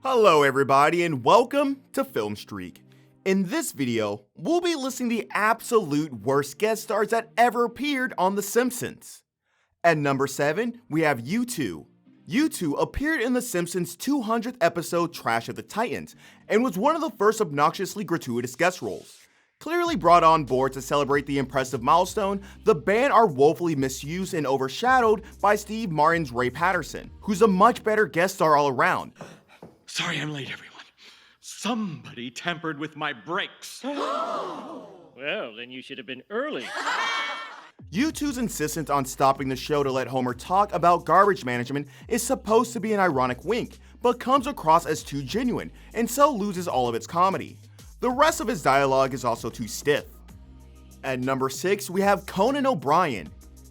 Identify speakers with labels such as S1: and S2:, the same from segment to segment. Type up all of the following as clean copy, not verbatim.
S1: Hello everybody and welcome to Film Streak. In this video, we'll be listing the absolute worst guest stars that ever appeared on The Simpsons. At number 7, we have U2. U2 appeared in The Simpsons' 200th episode Trash of the Titans and was one of the first obnoxiously gratuitous guest roles. Clearly brought on board to celebrate the impressive milestone, the band are woefully misused and overshadowed by Steve Martin's Ray Patterson, who's a much better guest star all around.
S2: Sorry I'm late, everyone. Somebody tampered with my brakes.
S3: Well, then you should have been early.
S1: U2's insistence on stopping the show to let Homer talk about garbage management is supposed to be an ironic wink, but comes across as too genuine, and so loses all of its comedy. The rest of his dialogue is also too stiff. At number 6, we have Conan O'Brien.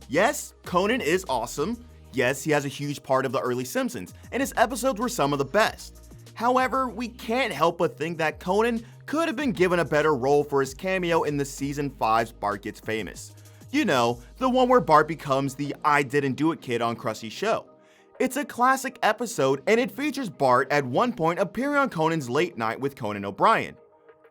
S1: Yes, Conan is awesome. Yes, he has a huge part of the early Simpsons, and his episodes were some of the best. However, we can't help but think that Conan could have been given a better role for his cameo in the season 5's Bart Gets Famous. You know, the one where Bart becomes the I didn't do it kid on Krusty's show. It's a classic episode, and it features Bart at one point appearing on Conan's Late Night with Conan O'Brien.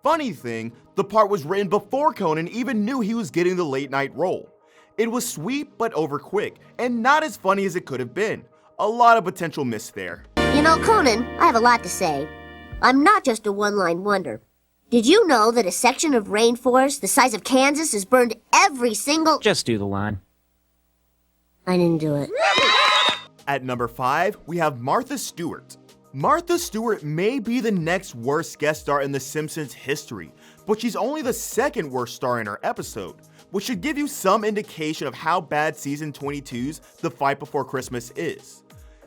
S1: Funny thing, the part was written before Conan even knew he was getting the late night role. It was sweet but over quick, and not as funny as it could have been. A lot of potential missed there.
S4: You know, Conan, I have a lot to say. I'm not just a one-line wonder. Did you know that a section of rainforest the size of Kansas is burned every single—
S5: Just do the line.
S4: I didn't do it.
S1: At number 5, we have Martha Stewart. Martha Stewart may be the next worst guest star in The Simpsons history, but she's only the second worst star in her episode, which should give you some indication of how bad season 22's The Fight Before Christmas is.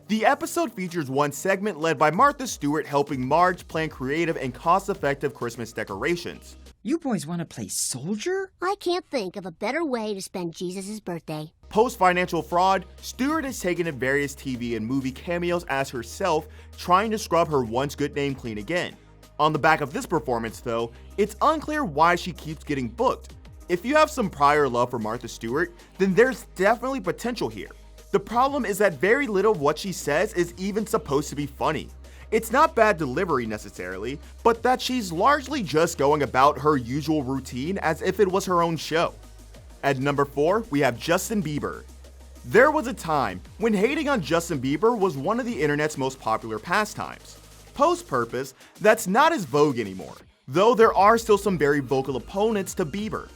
S1: The episode features one segment led by Martha Stewart helping Marge plan creative and cost-effective Christmas decorations.
S6: You boys want to play soldier?
S4: I can't think of a better way to spend Jesus' birthday.
S1: Post-financial fraud, Stewart has taken in various TV and movie cameos as herself, trying to scrub her once good name clean again. On the back of this performance though, it's unclear why she keeps getting booked. If you have some prior love for Martha Stewart, then there's definitely potential here. The problem is that very little of what she says is even supposed to be funny. It's not bad delivery necessarily, but that she's largely just going about her usual routine as if it was her own show. At number 4, we have Justin Bieber. There was a time when hating on Justin Bieber was one of the internet's most popular pastimes. Post-purpose, that's not as vogue anymore, though there are still some very vocal opponents to Bieber.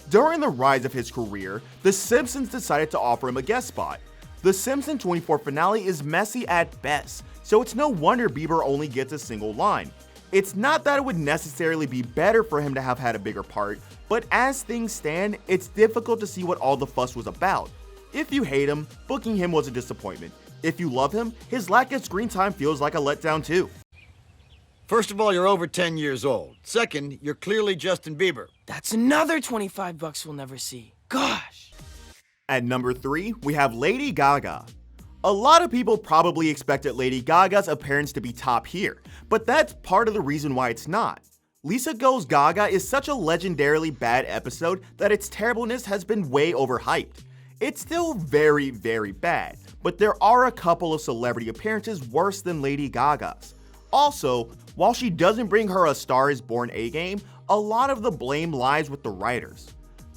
S1: During the rise of his career, The Simpsons decided to offer him a guest spot. The Simpsons 24 finale is messy at best, so it's no wonder Bieber only gets a single line. It's not that it would necessarily be better for him to have had a bigger part, but as things stand, it's difficult to see what all the fuss was about. If you hate him, booking him was a disappointment. If you love him, his lack of screen time feels like a letdown too.
S7: First of all, you're over 10 years old. Second, you're clearly Justin Bieber.
S8: That's another $25 we'll never see. Gosh.
S1: At number 3, we have Lady Gaga. A lot of people probably expected Lady Gaga's appearance to be top here, but that's part of the reason why it's not. Lisa Goes Gaga is such a legendarily bad episode that its terribleness has been way overhyped. It's still very, very bad, but there are a couple of celebrity appearances worse than Lady Gaga's. Also, while she doesn't bring her A Star Is Born A-game, a lot of the blame lies with the writers.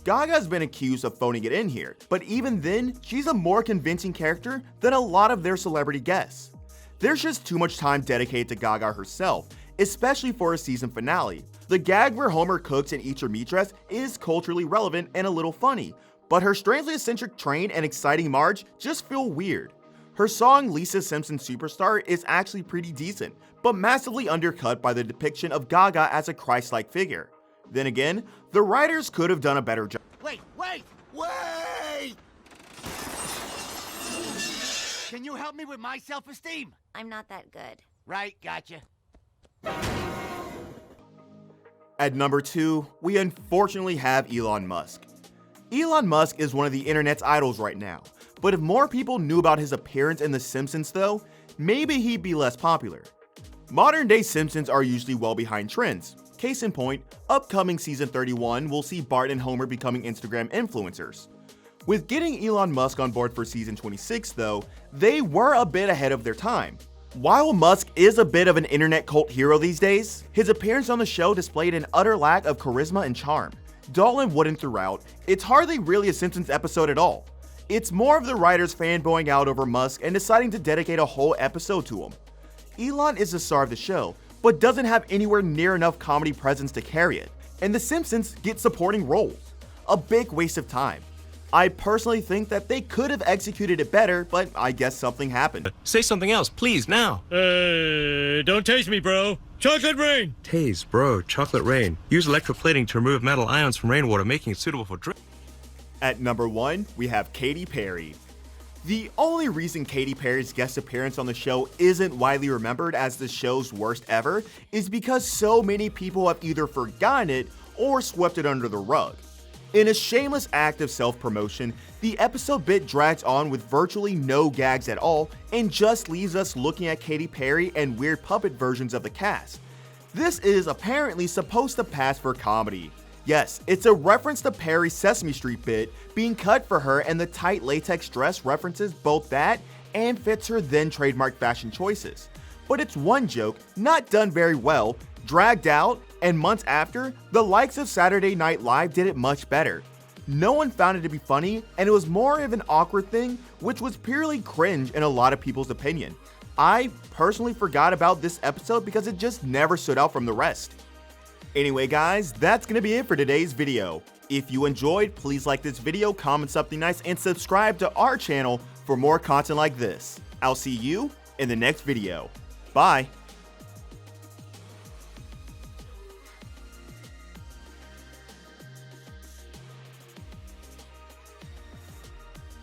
S1: Gaga's been accused of phoning it in here, but even then, she's a more convincing character than a lot of their celebrity guests. There's just too much time dedicated to Gaga herself, especially for a season finale. The gag where Homer cooks and eats her meat dress is culturally relevant and a little funny, but her strangely eccentric train and exciting Marge just feel weird. Her song Lisa Simpson Superstar is actually pretty decent, but massively undercut by the depiction of Gaga as a Christ-like figure. Then again, the writers could have done a better job.
S7: Wait! Can you help me with my self-esteem?
S4: I'm not that good.
S7: Right, gotcha.
S1: At number 2, we unfortunately have Elon Musk. Elon Musk is one of the internet's idols right now, but if more people knew about his appearance in The Simpsons though, maybe he'd be less popular. Modern day Simpsons are usually well behind trends. Case in point, upcoming season 31 will see Bart and Homer becoming Instagram influencers. With getting Elon Musk on board for season 26 though, they were a bit ahead of their time. While Musk is a bit of an internet cult hero these days, his appearance on the show displayed an utter lack of charisma and charm. Dull and wooden throughout, it's hardly really a Simpsons episode at all. It's more of the writers fanboying out over Musk and deciding to dedicate a whole episode to him. Elon is the star of the show, but doesn't have anywhere near enough comedy presence to carry it, and The Simpsons get supporting roles. A big waste of time. I personally think that they could have executed it better, but I guess something happened.
S5: Say something else, please, now.
S3: Don't taste me, bro. Chocolate rain!
S5: Tase, bro, chocolate rain. Use electroplating to remove metal ions from rainwater, making it suitable for drink.
S1: At number 1, we have Katy Perry. The only reason Katy Perry's guest appearance on the show isn't widely remembered as the show's worst ever is because so many people have either forgotten it or swept it under the rug. In a shameless act of self-promotion, the episode bit drags on with virtually no gags at all and just leaves us looking at Katy Perry and weird puppet versions of the cast. This is apparently supposed to pass for comedy. Yes, it's a reference to Perry's Sesame Street bit being cut for her, and the tight latex dress references both that and fits her then trademark fashion choices. But it's one joke, not done very well, dragged out, and months after, the likes of Saturday Night Live did it much better. No one found it to be funny, and it was more of an awkward thing, which was purely cringe in a lot of people's opinion. I personally forgot about this episode because it just never stood out from the rest. Anyway guys, that's gonna be it for today's video. If you enjoyed, please like this video, comment something nice, and subscribe to our channel for more content like this. I'll see you in the next video. Bye!